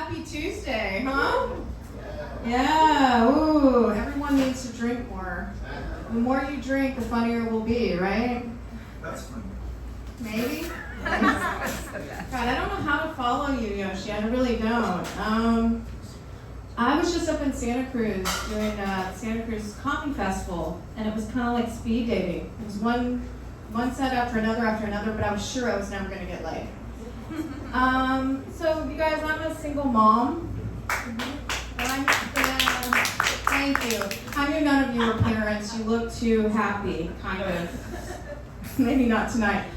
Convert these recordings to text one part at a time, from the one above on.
Happy Tuesday, huh? Yeah, ooh, everyone needs to drink more. The more you drink, the funnier it will be, right? That's funny. Maybe? God, I don't know how to follow you, Yoshi. I really don't. I was just up in Santa Cruz doing Santa Cruz Coffee Festival, and it was kind of like speed dating. It was one set after another, but I was sure I was never going to get laid. So you guys, I'm a single mom. Thank you. I knew none of you were parents. You look too happy, kind of. Maybe not tonight.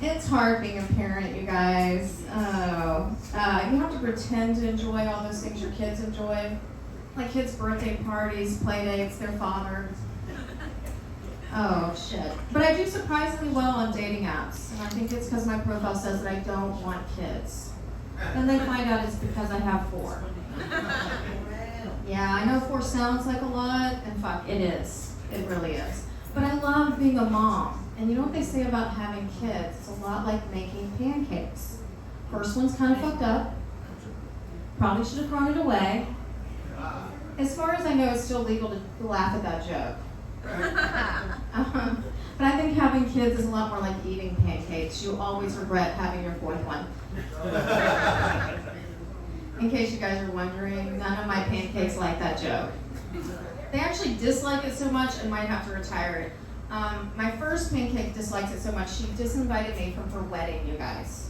It's hard being a parent, you guys. You have to pretend to enjoy all those things your kids enjoy, like kids' birthday parties, play dates, their father. Oh, shit. But I do surprisingly well on dating apps, and I think it's because my profile says that I don't want kids. Then they find out it's because I have 4. Yeah, I know 4 sounds like a lot, and fuck, it is. It really is. But I love being a mom. And you know what they say about having kids? It's a lot like making pancakes. First one's kind of fucked up. Probably should have thrown it away. As far as I know, it's still legal to laugh at that joke. But I think having kids is a lot more like eating pancakes. You always regret having your 4th one. In case you guys are wondering, none of my pancakes like that joke. They actually dislike it so much and might have to retire it. My first pancake dislikes it so much, she disinvited me from her wedding, you guys.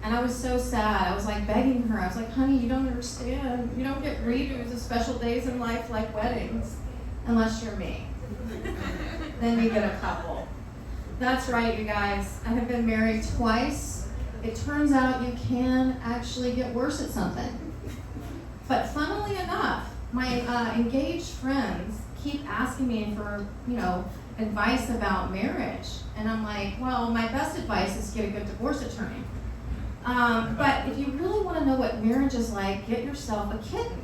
And I was so sad. I was like begging her. I was like, honey, you don't understand. You don't get redos of special days in life like weddings, unless you're me. Then you get a couple. That's right, you guys. I have been married twice. It turns out you can actually get worse at something. But funnily enough, my engaged friends keep asking me for, advice about marriage. And I'm like, well, my best advice is get a good divorce attorney. But if you really want to know what marriage is like, get yourself a kitten.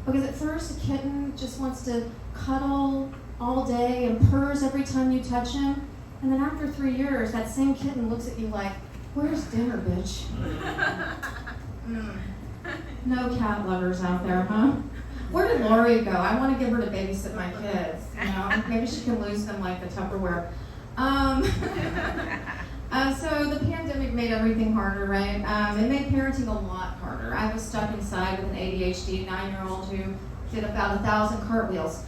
Because at first, a kitten just wants to cuddle all day and purrs every time you touch him. And then after 3 years, that same kitten looks at you like, where's dinner, bitch? No cat lovers out there, huh? Where did Lori go? I want to give her to babysit my kids. Maybe she can lose them like the Tupperware. So the pandemic made everything harder, right? It made parenting a lot harder. I was stuck inside with an ADHD 9-year-old who did about 1,000 cartwheels.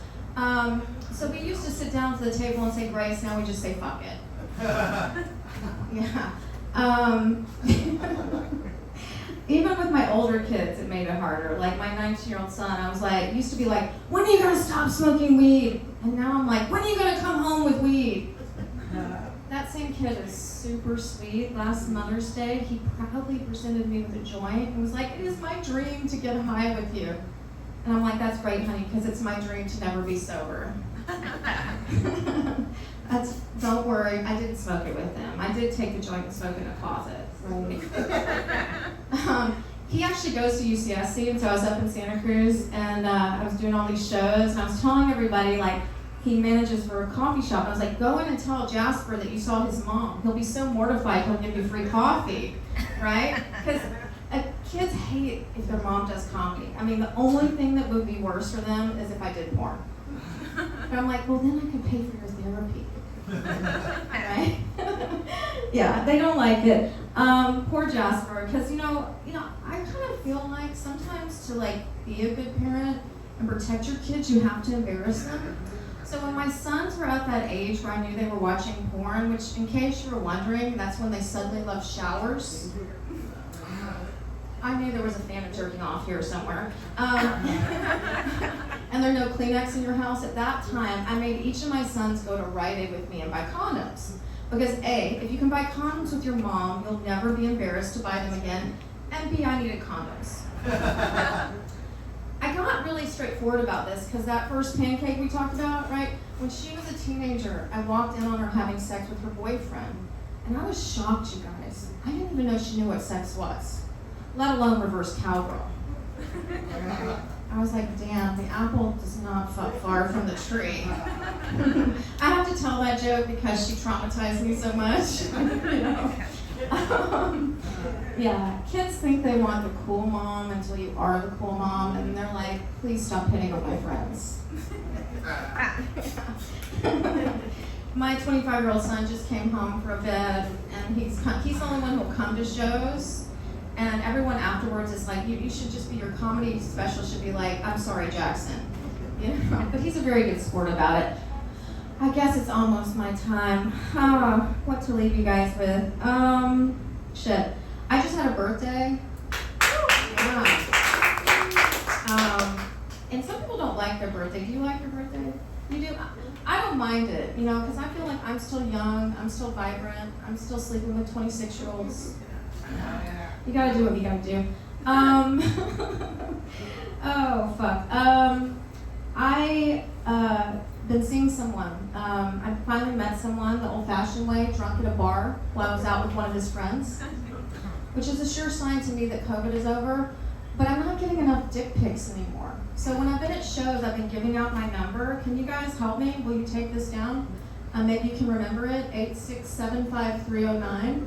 So we used to sit down to the table and say grace. Now we just say fuck it. Yeah. Even with my older kids, it made it harder. Like my 19-year-old son, I was like, used to be like, when are you gonna stop smoking weed? And now I'm like, when are you gonna come home with weed? That same kid is super sweet. Last Mother's Day, he proudly presented me with a joint and was like, it is my dream to get high with you. And I'm like, that's great, honey, because it's my dream to never be sober. Don't worry, I didn't smoke it with him. I did take the joint and smoke it in a closet. He actually goes to UCSC, and so I was up in Santa Cruz, and I was doing all these shows, and I was telling everybody, like, he manages for a coffee shop. And I was like, go in and tell Jasper that you saw his mom. He'll be so mortified he'll give you free coffee, right? Because kids hate if their mom does comedy. I mean, the only thing that would be worse for them is if I did porn. But I'm like, well, then I could pay for your therapy. Right? Yeah, they don't like it. Poor Jasper, because I kind of feel like sometimes to be a good parent and protect your kids, you have to embarrass them. So when my sons were at that age where I knew they were watching porn, which in case you were wondering, that's when they suddenly love showers. I knew there was a fan of jerking off here somewhere. And there are no Kleenex in your house. At that time, I made each of my sons go to Rite Aid with me and buy condoms. Because A, if you can buy condoms with your mom, you'll never be embarrassed to buy them again. And B, I needed condoms. I got really straightforward about this because that first pancake we talked about, right? When she was a teenager, I walked in on her having sex with her boyfriend. And I was shocked, you guys. I didn't even know she knew what sex was, let alone reverse cowgirl. I was like, damn, the apple does not fall far from the tree. I have to tell that joke because she traumatized me so much. Yeah, kids think they want the cool mom until you are the cool mom, and they're like, please stop hitting on my friends. My 25-year-old son just came home for a bit, and he's the only one who'll come to shows, and everyone afterwards is like, you should just be, your comedy special should be like, I'm sorry, Jackson. You know? But he's a very good sport about it. I guess it's almost my time. What to leave you guys with? Shit. I just had a birthday. Yeah. And some people don't like their birthday. Do you like your birthday? You do? I don't mind it, you know, because I feel like I'm still young, I'm still vibrant, I'm still sleeping with 26-year-olds. You gotta do what you gotta do. Oh, fuck. I been seeing someone. I finally met someone the old-fashioned way, drunk at a bar while I was out with one of his friends, which is a sure sign to me that COVID is over, but I'm not getting enough dick pics anymore. So when I've been at shows, I've been giving out my number. Can you guys help me? Will you take this down? Maybe you can remember it, 8675309.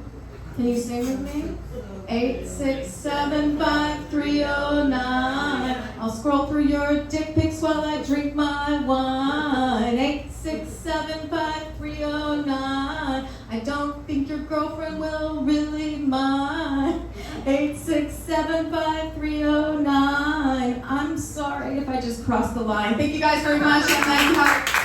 Can you sing with me? 8675309. I'll scroll through your dick pics while I drink my wine. 8675309. I don't think your girlfriend will really mind. 8675309. I'm sorry if I just crossed the line. Thank you guys very much. I'm Maggie Hyde.